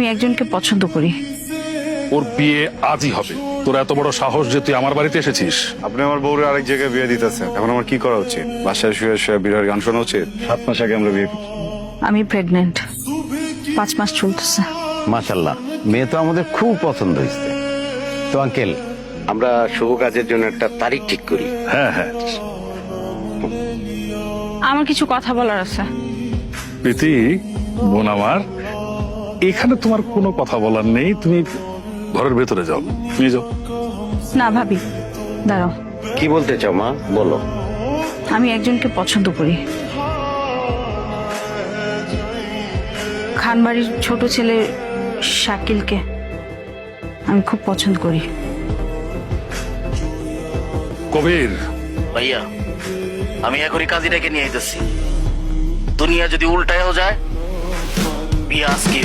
আমি একজনকে পছন্দ করি। ওর বিয়ে আজই হবে। তোর এত বড় সাহস যে তুই আমার বাড়িতে এসেছিস? আপনি আমার বউরে আরেক জায়গায় বিয়ে দিতেছেন, এখন আমার কি করা উচিত? বাসায় শুয়ে শুয়ে বিরাট গান শোনা উচিত? 7 মাস আগে আমরা বিয়ে করছি। আমি প্রেগনেন্ট, 5 মাস চলতেছে। মাশাল্লাহ, মেয়ে তো আমাদের খুব পছন্দ হয়েছে। তো আঙ্কেল, আমরা শুভ কাজের জন্য একটা তারিখ ঠিক করি। হ্যাঁ হ্যাঁ। আমার কিছু কথা বলার আছে। প্রীতি বোন আমার, এখানে তোমার কোনো কথা বলার নেই। তুমি ঘরের ভেতরে যাও, নিয়ে যাও। না ভাবি, দাঁড়াও। কি বলতে চাও মা, বলো। আমি একজনকে পছন্দ করি। খানবাড়ির ছোট ছেলে শাকিলকে আমি খুব পছন্দ করি। কবির, ভাইয়া, আমি এখনই কাজীটাকে নিয়ে আইতেছি। দুনিয়া যদি উল্টায়ও যায়, বিয়ে আজকে